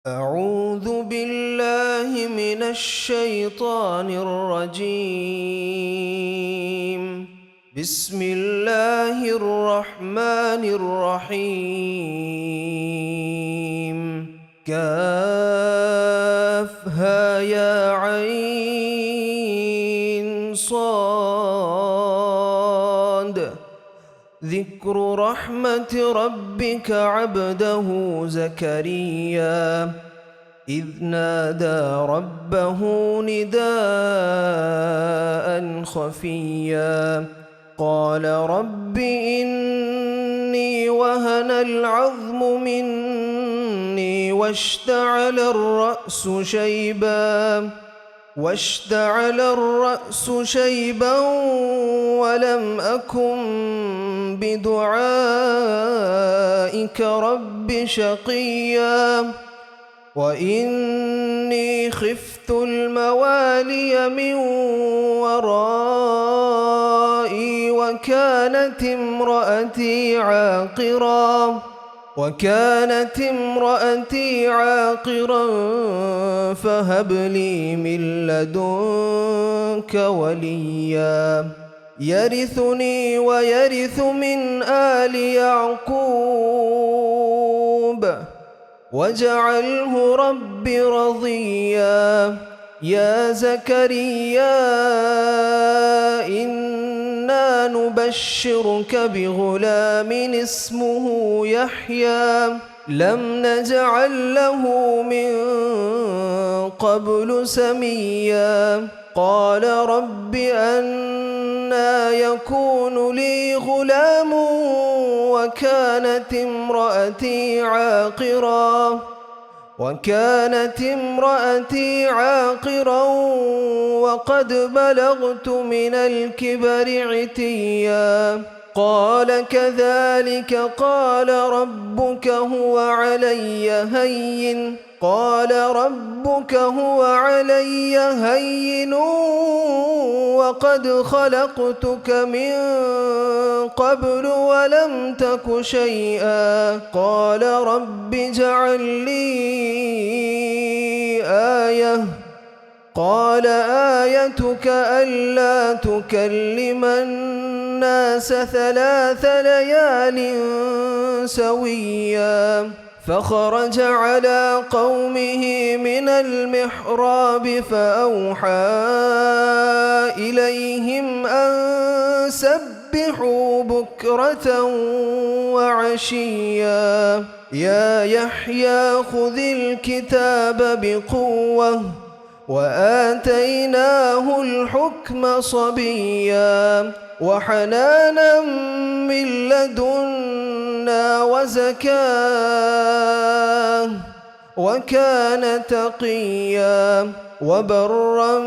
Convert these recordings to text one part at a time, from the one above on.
أعوذ بالله من الشيطان الرجيم. بسم الله الرحمن الرحيم. كافها يا عين صاد. ذكر رحمة ربك عبده زكريا إذ نادى ربه نداء خفيا قال رب إني وهن العظم مني واشتعل الرأس شيبا ولم أكن بدعائك رب شقيا وإني خفت الموالي من ورائي وكانت امرأتي عاقرا فهب لي من لدنك وليا يرثني ويرث من آل يعقوب واجعله رب رضيا يا زكريا إنا نبشرك بغلام اسمه يحيى لم نجعل له من قبل سميا قال رب أنى يكون لي غلام وكانت امرأتي عاقرا وقد بلغت من الكبر عتيا قال كذلك قال ربك هو علي هين وقد خلقتك من قبل ولم تك شيئا قال رب اجعل لي آية قال آيتك ألا تكلم الناس 3 ليال سويا فخرج على قومه من المحراب فأوحى إليهم أن سبحوا بكرة وعشيا يا يحيى خذ الكتاب بقوة وآتيناه الحكم صبيا وحنانا من لدنا وزكاة وكان تقيا وبرا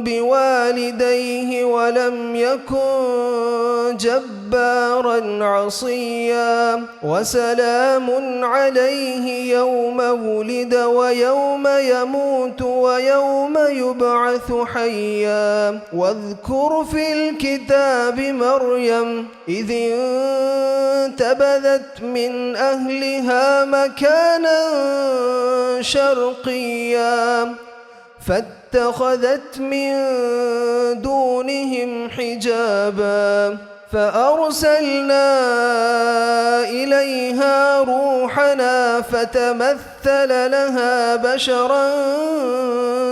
بوالديه ولم يكن جبارا عصيا وسلام عليه يوم ولد ويوم يموت ويوم يبعث حيا واذكر في الكتاب مريم إذ انتبذت من أهلها مكانا شرقيا فاتخذت من دونهم حجابا فأرسلنا إليها روحنا فتمثل لها بشرا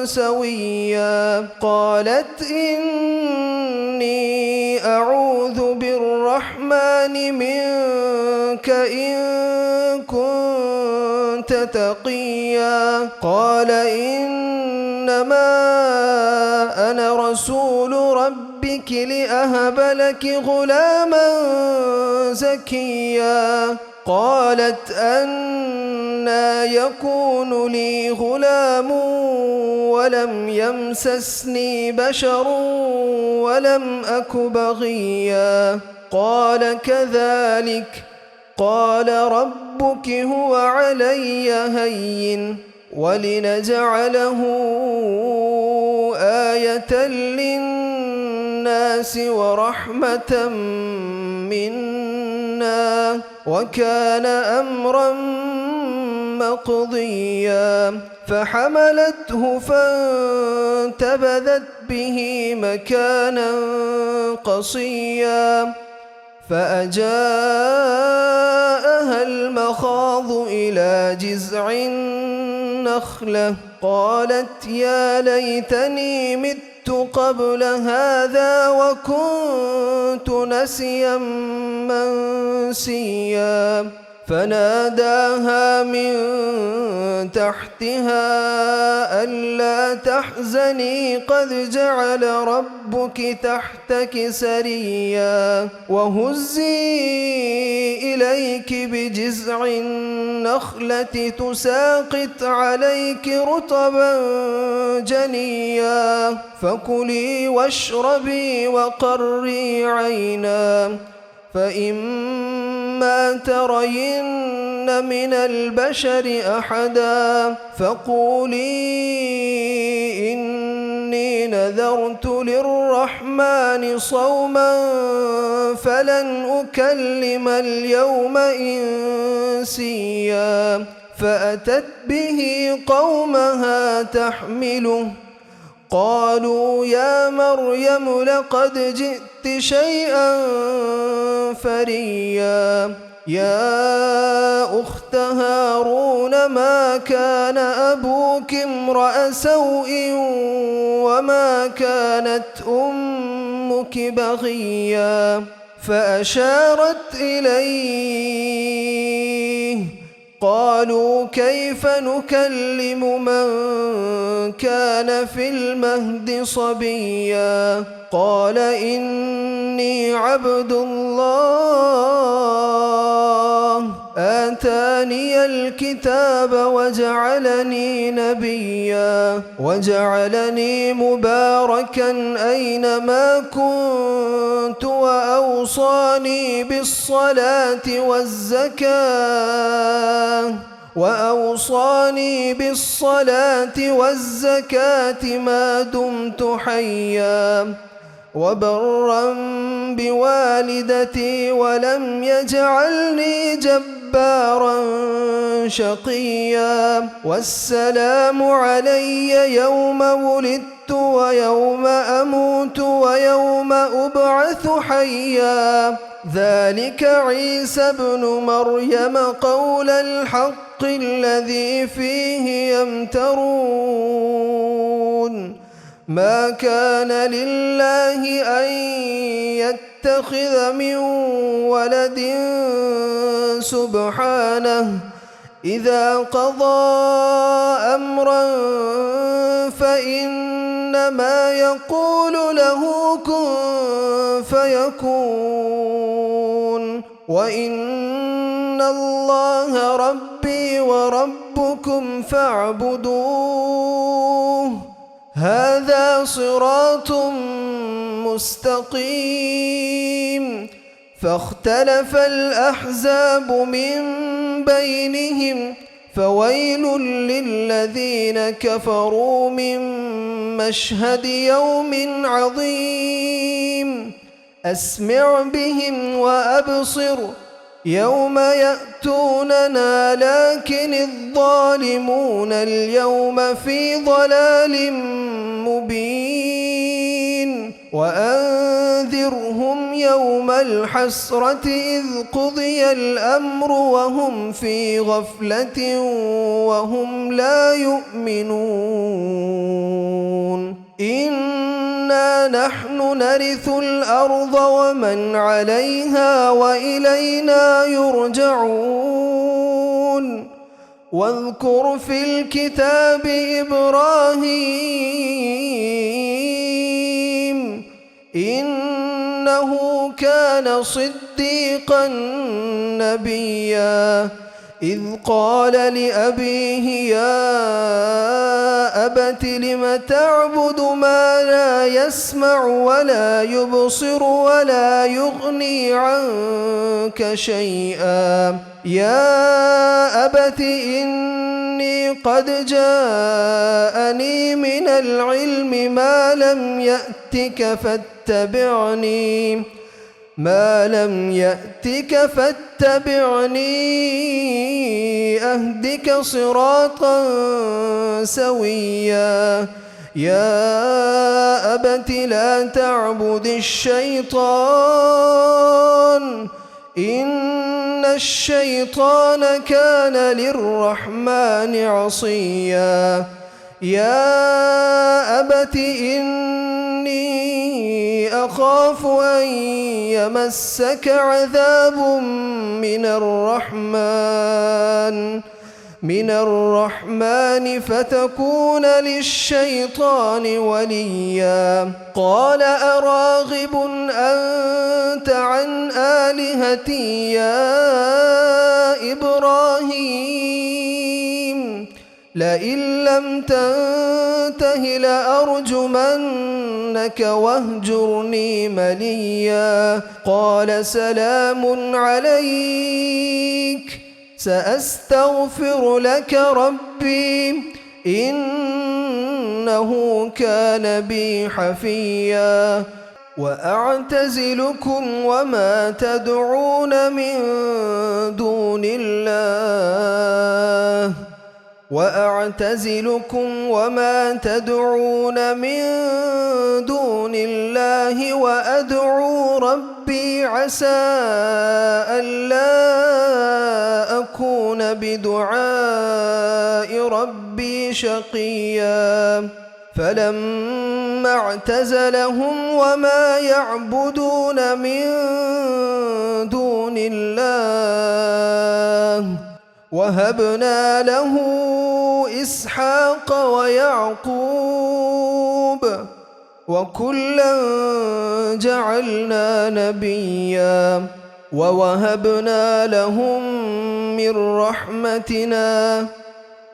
سويا قالت إني أعوذ بالرحمن منك إن كنت تقيا قال إنما أنا رسول ربك لأهب لك غلاما زكيا قالت أنى يكون لي غلام ولم يمسسني بشر ولم أك بغيا قال كذلك قال ربك هو علي هين ولنجعله آية للناس ورحمة منا وكان أمرا مقضيا فحملته فانتبذت به مكانا قصيا فأجاءها المخاض إلى جذع النخلة قالت يا ليتني مت قبل هذا وكنت نسيا منسيا فناداها من تحتها ألا تحزني قد جعل ربك تحتك سريا وهزي إليك بجذع النخلة تساقط عليك رطبا جنيا فكلي واشربي وقري عينا فإما ترين من البشر أحدا فقولي إني نذرت للرحمن صوما فلن أكلم اليوم إنسيا فأتت به قومها تحمله قالوا يا مريم لقد جئت شيئا فريا يا أخت هارون ما كان أبوك امرأ سوء وما كانت أمك بغيا فأشارت إليه قالوا كيف نكلم من كان في المهد صبيا قال إني عبد الله آتاني الكتاب وجعلني نبيا وجعلني مباركا أينما كنت وأوصاني بالصلاة والزكاة ما دمت حيا وبرا بوالدتي ولم يجعلني جبارا شقيا والسلام علي يوم ولدت ويوم أموت ويوم أبعث حيا ذلك عيسى ابن مريم قول الحق الذي فيه يمترون ما كان لله أن يتخذ من ولد سبحانه إذا قضى أمرا فإنما يقول له كن فيكون وإن الله ربي وربكم فاعبدوه هذا صراط مستقيم فاختلف الأحزاب من بينهم فويل للذين كفروا من مشهد يوم عظيم أسمع بهم وأبصر يوم يأتوننا لكن الظالمون اليوم في ضلال مبين وأنذرهم يوم الحسرة إذ قضي الأمر وهم في غفلة وهم لا يؤمنون إنا نحن نرث الأرض ومن عليها وإلينا يرجعون واذكر في الكتاب إبراهيم إنه كان صديقا نبيا إذ قال لأبيه يا أبت لم تعبد ما لا يسمع ولا يبصر ولا يغني عنك شيئا يا أبت إني قد جاءني من العلم ما لم يأتك فاتبعني ما لم يأتك فاتبعني أهدك صراطا سويا يا أبت لا تعبد الشيطان إن الشيطان كان للرحمن عصيا يا أبت إني أخاف أن يمسك عذاب من الرحمن فتكون للشيطان وليا قال أراغب أنت عن آلهتي يا إبراهيم لئن لم تنته لأرجمنك واهجرني مليا قال سلام عليك سأستغفر لك ربي إنه كان بي حفيا وأعتزلكم وما تدعون من دون الله وأدعو ربي عسى ألا أكون بدعاء ربي شقيا فلما اعتزلهم وما يعبدون من دون الله وهبنا له إسحاق ويعقوب وكلا جعلنا نبيا ووهبنا لهم من رحمتنا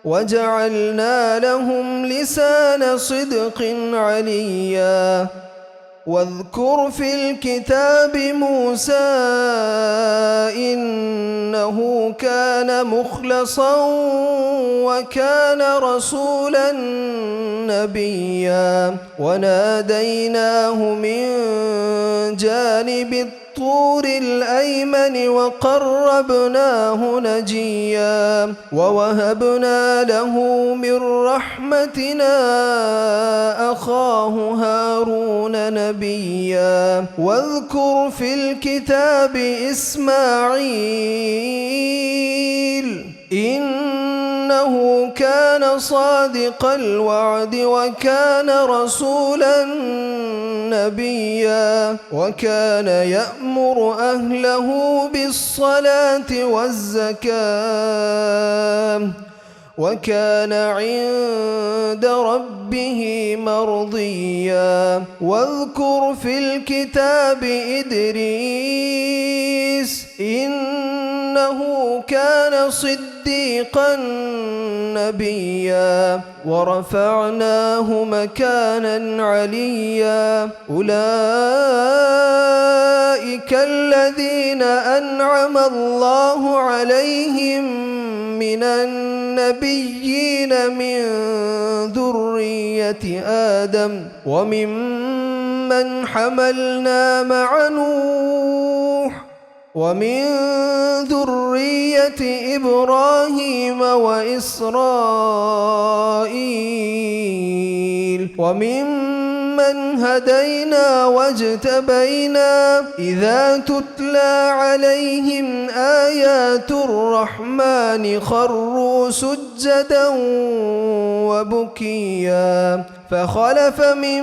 وجعلنا لهم لسان صدق عليا واذكر في الكتاب موسى إنه كان مخلصا وكان رسولا نبيا وناديناه من جانب الطور الأيمن وقربناه نجيا ووهبنا له من رحمتنا أخاه هارون نبيا واذكر في الكتاب إسماعيل إنه كان صادق الوعد وكان رسولا نبيا وكان يأمر أهله بالصلاة والزكاة وكان عند ربه مرضيا واذكر في الكتاب إدريس إنه كان صديقا نبيا ورفعناه مكانا عليا أولئك الذين أنعم الله عليهم من النبيين من ذرية آدم وممن حملنا مع نوح ومن ذرية إبراهيم وإسرائيل وممن هدينا واجتبينا إذا تتلى عليهم آيات الرحمن خروا سجدا وبكيا فخلف من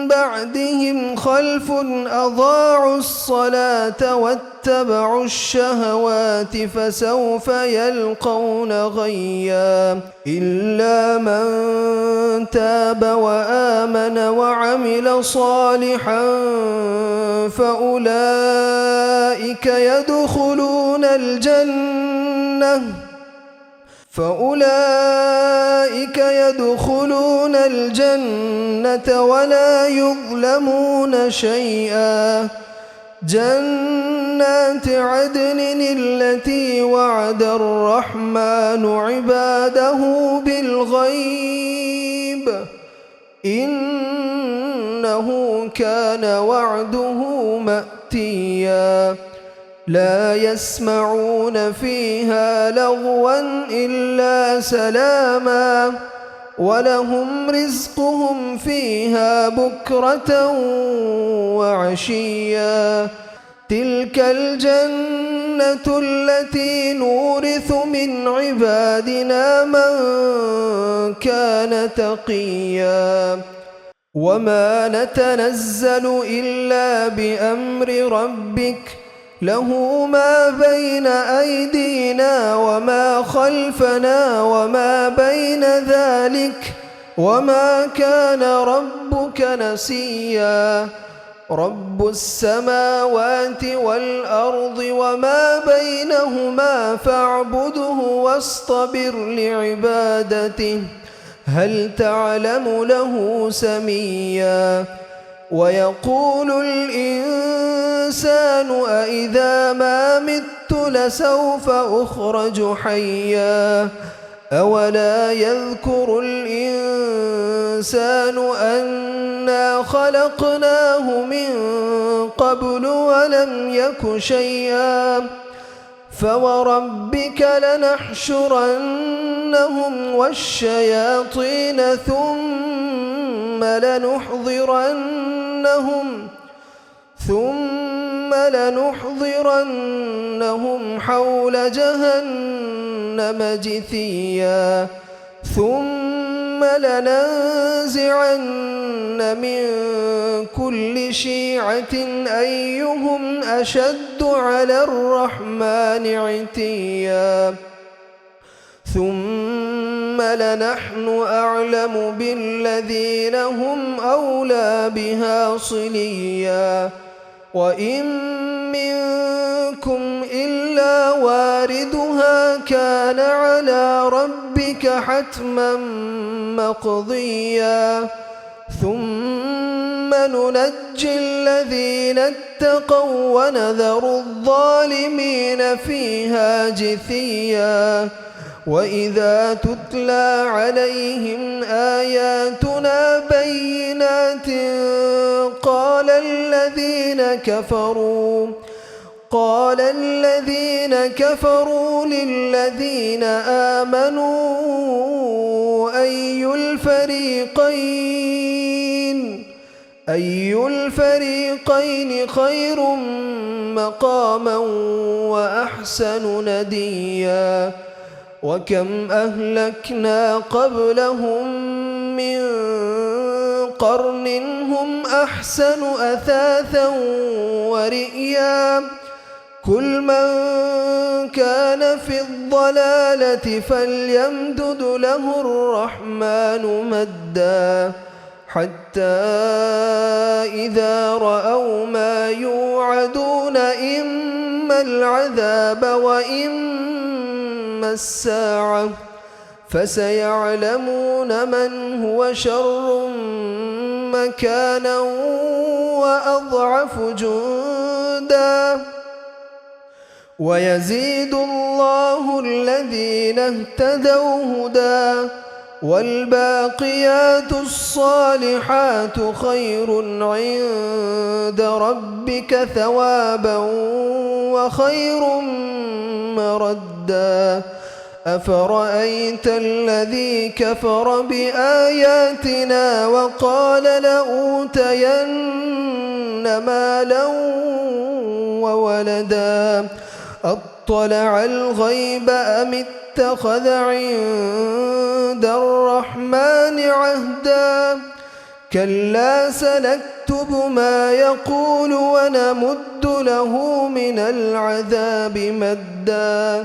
بعدهم خلف أضاعوا الصلاة واتبعوا الشهوات فسوف يلقون غيا إلا من تاب وآمن وعمل صالحا فأولئك يدخلون الجنة ولا يظلمون شيئا جنات عدن التي وعد الرحمن عباده بالغيب إنه كان وعده مأتيا عتيا لا يسمعون فيها لغوا إلا سلاما ولهم رزقهم فيها بكرة وعشيا تلك الجنة التي نورث من عبادنا من كان تقيا وما نتنزل إلا بأمر ربك له ما بين أيدينا وما خلفنا وما بين ذلك وما كان ربك نسيا رب السماوات والأرض وما بينهما فاعبده واصطبر لعبادته هل تعلم له سميا ويقول الإنسان أإذا ما مت لسوف أخرج حيا أولا يذكر الإنسان أنا خلقناه من قبل ولم يك شيئا فوربك لنحشرنهم والشياطين ثم لنحضرنهم حول جهنم جثيا ثم لننزعن من كل شيعة أيهم أشد على الرحمن عتيا ثم لنحن أعلم بالذين هم أولى بها صليا وإن منكم إلا واردها كان على ربك حتما مقضيا ثم ننجي الذين اتقوا ونذر الظالمين فيها جثيا وإذا تتلى عليهم آياتنا بينات قال الذين كفروا للذين آمنوا أي الفريقين خير مقاما وأحسن نديا وكم أهلكنا قبلهم من قرن هم أحسن أثاثا ورئيا كل من كان في الضلالة فليمدد له الرحمن مدا حتى إذا رأوا ما يوعدون إما العذاب وإما الساعة فسيعلمون من هو شر مكانا وأضعف جندا ويزيد الله الذين اهتدوا هدى والباقيات الصالحات خير عند ربك ثوابا وخير مردا أفرأيت الذي كفر بآياتنا وقال لأوتين مالا وولدا أطلع الغيب أم اتخذ عند الرحمن عهدا كلا سنكتب ما يقول ونمد له من العذاب مدا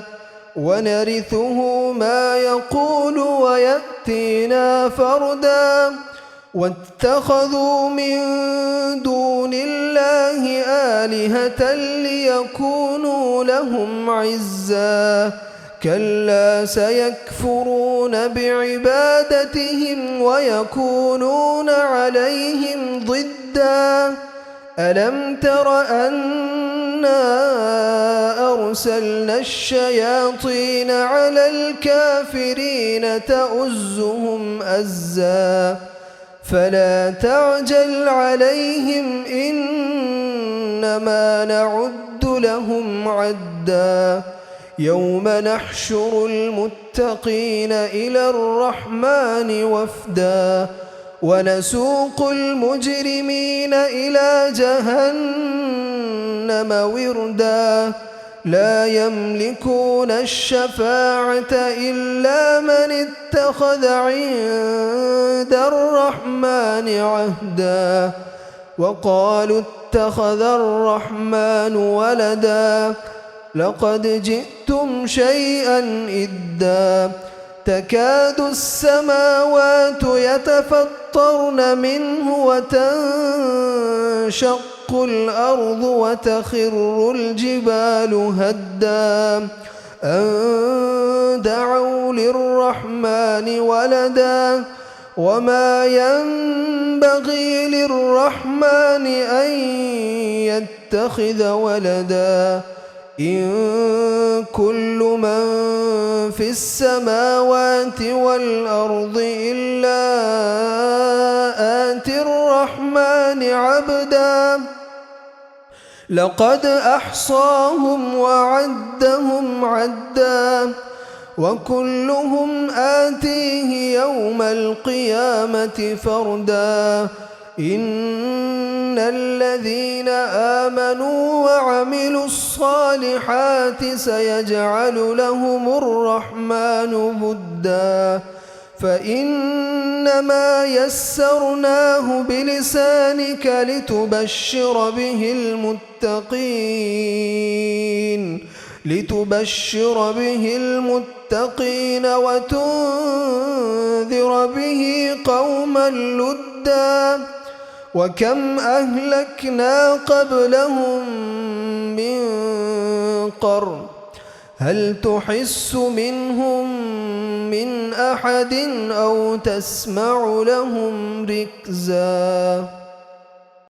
ونرثه ما يقول ويأتينا فردا واتخذوا من دون الله آلهة ليكونوا لهم عزا كلا سيكفرون بعبادتهم ويكونون عليهم ضدا ألم تر أنا أرسلنا الشياطين على الكافرين تؤزهم أزا فلا تعجل عليهم إنهم ما نعد لهم عدا يوم نحشر المتقين إلى الرحمن وفدا ونسوق المجرمين إلى جهنم وردا لا يملكون الشفاعة إلا من اتخذ عند الرحمن عهدا وقالوا اتخذ الرحمن ولدا لقد جئتم شيئا إدا تكاد السماوات يتفطرن منه وتنشق الأرض وتخر الجبال هدا أن دعوا للرحمن ولدا وما ينبغي للرحمن أن يتخذ ولدا إن كل من في السماوات والأرض إلا آتي الرحمن عبدا لقد أحصاهم وعدهم عدا وكلهم آتيه يوم القيامة فردا إن الذين آمنوا وعملوا الصالحات سيجعل لهم الرحمن ودا فإنما يسرناه بلسانك لتبشر به المتقين وتنذر به قوما لدا وكم أهلكنا قبلهم من قرن هل تحس منهم من أحد أو تسمع لهم ركزا